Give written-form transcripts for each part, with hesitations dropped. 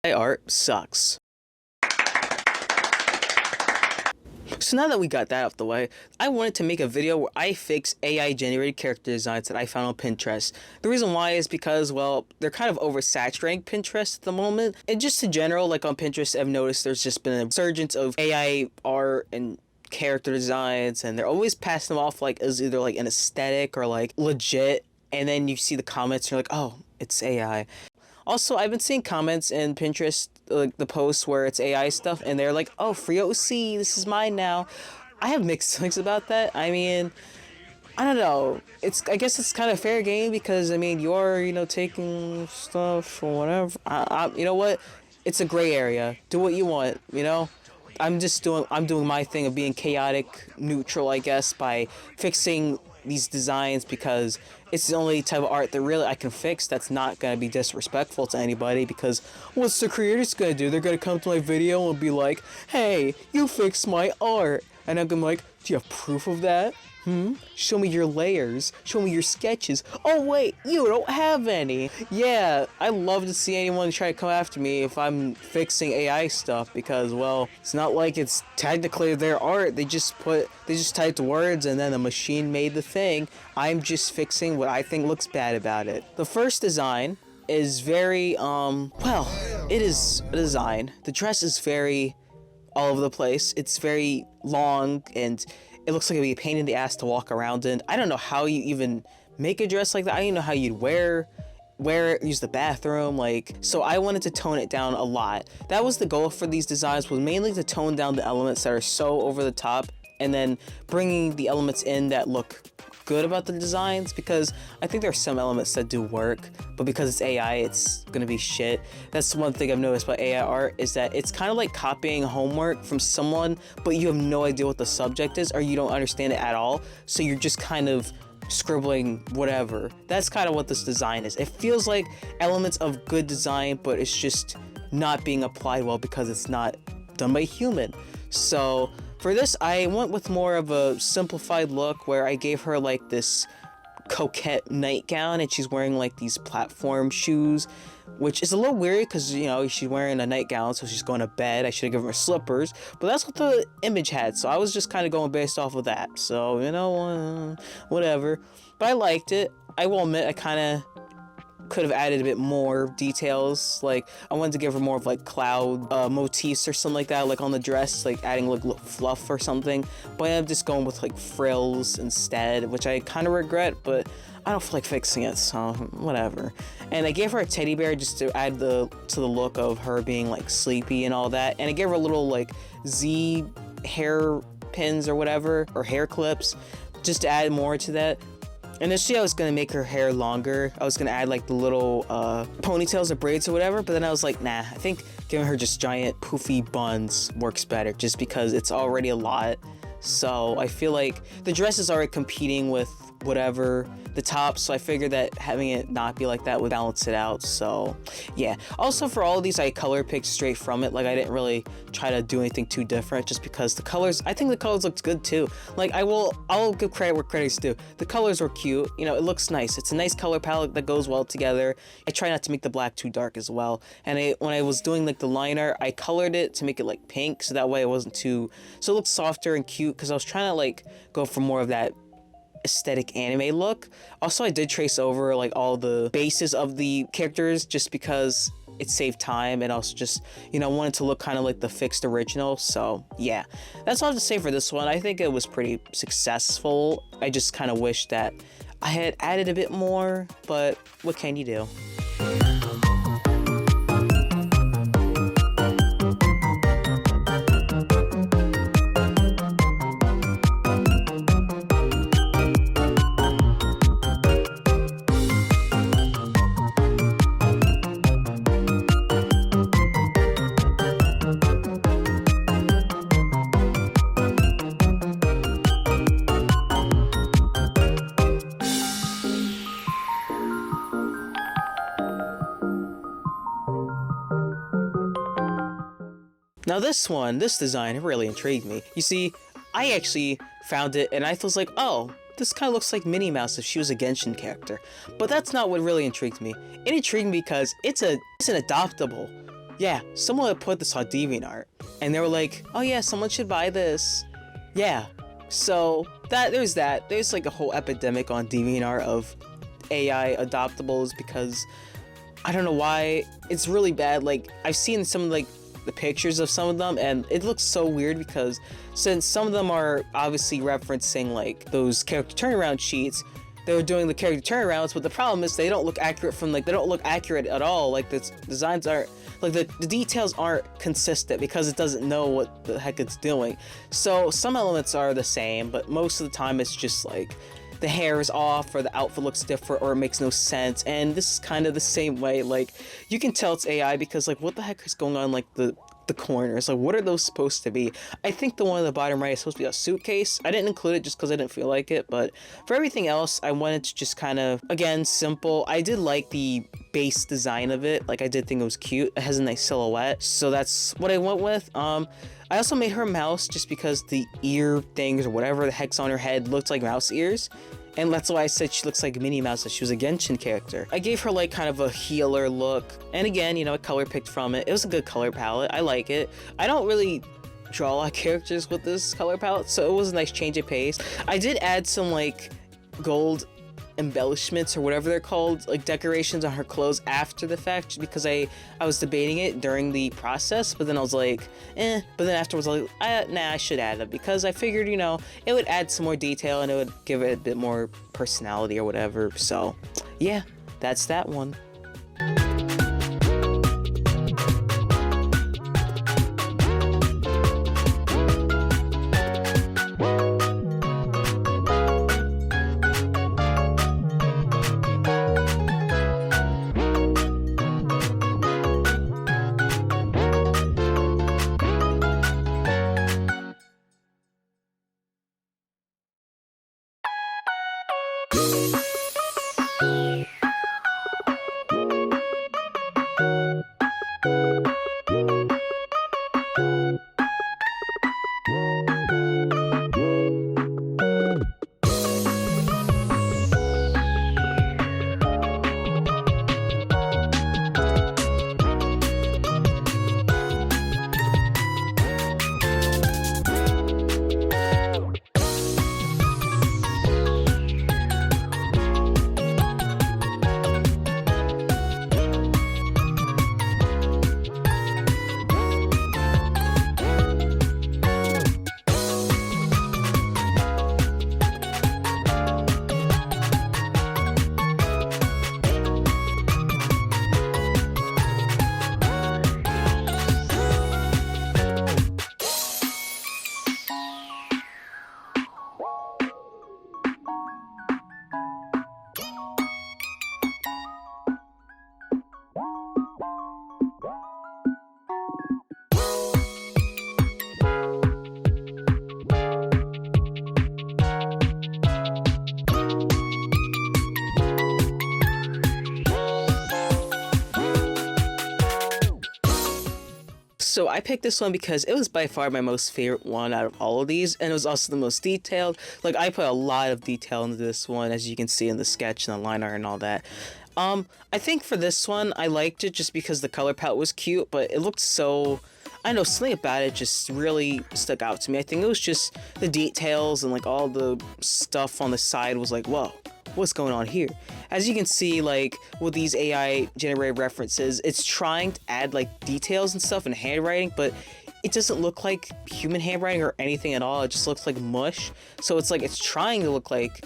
AI art sucks. So now that we got that out the way, I wanted to make a video where I fix AI generated character designs that I found on Pinterest. The reason why is because, well, they're kind of oversaturating Pinterest at the moment. And just in general, like on Pinterest, I've noticed there's just been a resurgence of AI art and character designs, and they're always passing them off like as either like an aesthetic or like legit. And then you see the comments and you're like, oh, it's AI. Also, I've been seeing comments in Pinterest, like the posts where it's AI stuff, and they're like, oh, free OC, this is mine now. I have mixed feelings about that. I mean, I don't know. I guess it's kind of fair game because, I mean, you're, taking stuff or whatever. You know what? It's a gray area. Do what you want, I'm doing my thing of being chaotic, neutral, I guess, by fixing these designs because it's the only type of art that really I can fix that's not going to be disrespectful to anybody, because what's the creators going to do? They're going to come to my video and be like, hey, you fixed my art. And I'm going to be like, do you have proof of that? Show me your layers. Show me your sketches. Oh, wait, you don't have any. Yeah, I love to see anyone try to come after me if I'm fixing AI stuff because, well, it's not like it's technically their art. They just typed words and then the machine made the thing. I'm just fixing what I think looks bad about it. The first design is very, well, it is a design. The dress is very all over the place. It's very long and it looks like it'd be a pain in the ass to walk around in. I don't know how you even make a dress like that. I don't even know how you'd wear it, use the bathroom, so I wanted to tone it down a lot. That was the goal for these designs, was mainly to tone down the elements that are so over the top and then bringing the elements in that look good about the designs, because I think there are some elements that do work, but because it's AI, it's gonna be shit. That's one thing I've noticed about AI art, is that it's kind of like copying homework from someone, but you have no idea what the subject is, or you don't understand it at all, so you're just kind of scribbling whatever. That's kind of what this design is. It feels like elements of good design, but it's just not being applied well because it's not done by a human. So for this, I went with more of a simplified look where I gave her like this coquette nightgown and she's wearing like these platform shoes, which is a little weird because, she's wearing a nightgown, so she's going to bed. I should have given her slippers, but that's what the image had, so I was just kind of going based off of that. So, whatever. But I liked it. I will admit, I kind of could have added a bit more details. Like, I wanted to give her more of like cloud motifs or something like that, like on the dress, like adding like little fluff or something, but I'm just going with like frills instead, which I kind of regret, but I don't feel like fixing it, so whatever. And I gave her a teddy bear just to add to the look of her being like sleepy and all that, and I gave her a little like Z hair pins or whatever, or hair clips, just to add more to that. Initially, I was going to make her hair longer. I was going to add like the little ponytails or braids or whatever, but then I was like, nah, I think giving her just giant poofy buns works better just because it's already a lot. So I feel like the dress is already competing with whatever the top, so I figured that having it not be like that would balance it out. So yeah, also for all of these I color picked straight from it. Like, I didn't really try to do anything too different, just because the colors, I think the colors looked good too. Like, I'll give credit where credit's due. The colors were cute, it looks nice. It's a nice color palette that goes well together. I try not to make the black too dark as well, and when I was doing like the liner, I colored it to make it like pink, so that way it wasn't too, so it looked softer and cute, because I was trying to like go for more of that aesthetic anime look. Also, I did trace over like all the bases of the characters just because it saved time, and also just, wanted to look kind of like the fixed original. So yeah, that's all I have to say for this one. I think it was pretty successful. I just kind of wish that I had added a bit more, but what can you do? Now this design really intrigued me. You see, I actually found it and I was like, oh, this kind of looks like Minnie Mouse if she was a Genshin character. But that's not what really intrigued me. It intrigued me because it's an adoptable Yeah, someone had put this on DeviantArt, and they were like, oh yeah, someone should buy this. Yeah, so there's that. There's like a whole epidemic on DeviantArt of AI adoptables because I don't know why. It's really bad. Like, I've seen some of like the pictures of some of them, and it looks so weird because since some of them are obviously referencing like those character turnaround sheets, they were doing the character turnarounds, but the problem is they don't look accurate they don't look accurate at all. Like, the designs aren't, like, the details aren't consistent because it doesn't know what the heck it's doing. So some elements are the same, but most of the time it's just like the hair is off, or the outfit looks different, or it makes no sense. And this is kind of the same way. Like, you can tell it's AI because, like, what the heck is going on, like, the corners? Like, what are those supposed to be? I think the one on the bottom right is supposed to be a suitcase. I didn't include it just because I didn't feel like it, but for everything else, I wanted to just kind of, again, simple. I did like the base design of it. Like, I did think it was cute. It has a nice silhouette, so that's what I went with. I also made her a mouse just because the ear things or whatever the heck's on her head looked like mouse ears. And that's why I said she looks like Minnie Mouse, that she was a Genshin character. I gave her like kind of a healer look. And again, you know, a color picked from it. It was a good color palette. I like it. I don't really draw a lot of characters with this color palette, so it was a nice change of pace. I did add some like gold embellishments or whatever they're called, like decorations on her clothes after the fact, because I was debating it during the process, but then I was like, but then afterwards I was like, nah, I should add it because I figured, you know, it would add some more detail and it would give it a bit more personality or whatever. So yeah, that's that one. So I picked this one because it was by far my most favorite one out of all of these, and it was also the most detailed. Like, I put a lot of detail into this one, as you can see in the sketch and the line art and all that. I think for this one, I liked it just because the color palette was cute, but it looked so, I don't know, something about it just really stuck out to me. I think it was just the details and like all the stuff on the side was like, whoa, what's going on here? As you can see, like with these AI generated references, it's trying to add like details and stuff and handwriting, but it doesn't look like human handwriting or anything at all. It just looks like mush. So it's like it's trying to look like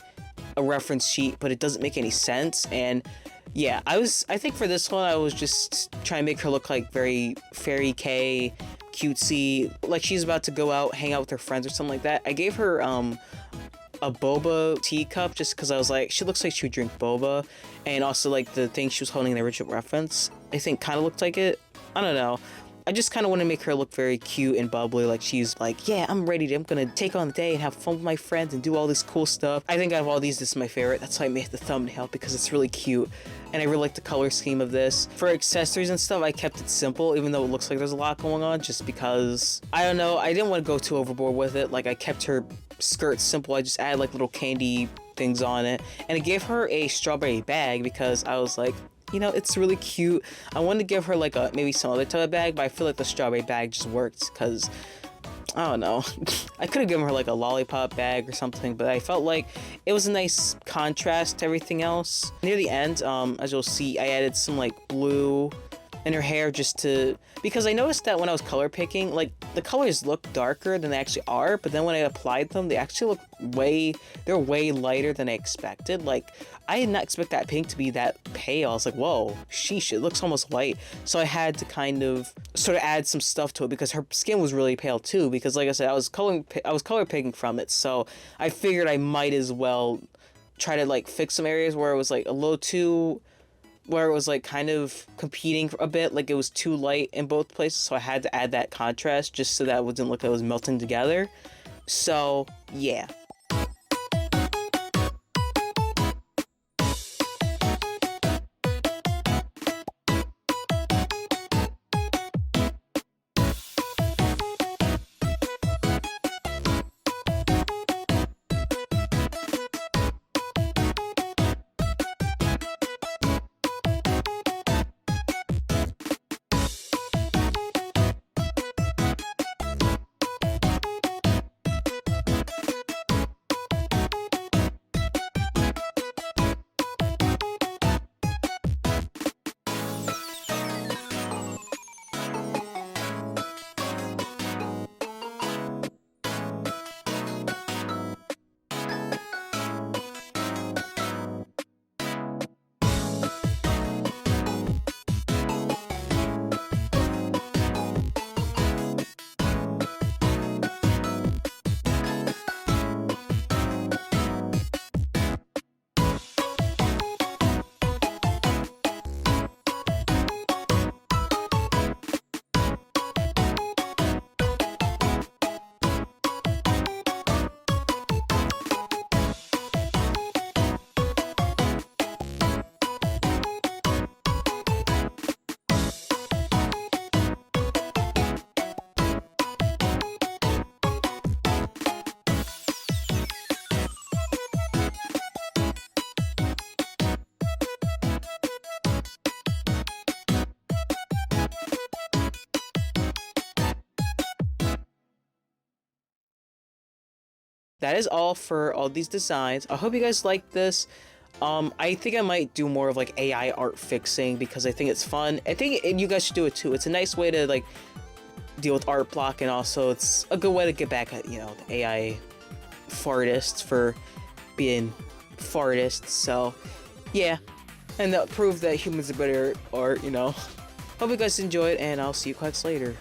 a reference sheet, but it doesn't make any sense. And yeah, I think for this one, I was just trying to make her look like very fairy K, cutesy, like she's about to go out, hang out with her friends or something like that. I gave her a boba teacup just because I was like, she looks like she would drink boba, and also like the thing she was holding in the original reference, I think kind of looked like it. I don't know. I just kind of want to make her look very cute and bubbly, like she's like, yeah, I'm gonna take on the day and have fun with my friends and do all this cool stuff. I think out of all these, this is my favorite. That's why I made the thumbnail, because it's really cute, and I really like the color scheme of this. For accessories and stuff, I kept it simple, even though it looks like there's a lot going on, just because, I don't know, I didn't want to go too overboard with it. Like, I kept her skirt simple. I just added like little candy things on it, and I gave her a strawberry bag because I was like, you know, it's really cute. I wanted to give her like a maybe some other type of bag, but I feel like the strawberry bag just worked because I don't know. I could have given her like a lollipop bag or something, but I felt like it was a nice contrast to everything else. Near the end, as you'll see, I added some like blue in her hair just to, because I noticed that when I was color picking, like the colors look darker than they actually are, but then when I applied them, they actually look they're way lighter than I expected. Like I did not expect that pink to be that pale. I was like, whoa, sheesh, it looks almost white. So I had to kind of sort of add some stuff to it because her skin was really pale too, because like I said, I was color picking from it. So I figured I might as well try to like fix some areas where it was like a little too, where it was like kind of competing a bit, like it was too light in both places, so I had to add that contrast just so that it wouldn't look like it was melting together. So yeah. That is all for all these designs. I hope you guys like this. I think I might do more of like AI art fixing because I think it's fun. I think you guys should do it too. It's a nice way to like deal with art block, and also it's a good way to get back at, you know, the AI fartists for being fartists. So yeah, and that prove that humans are better at art, you know. Hope you guys enjoyed, and I'll see you guys later.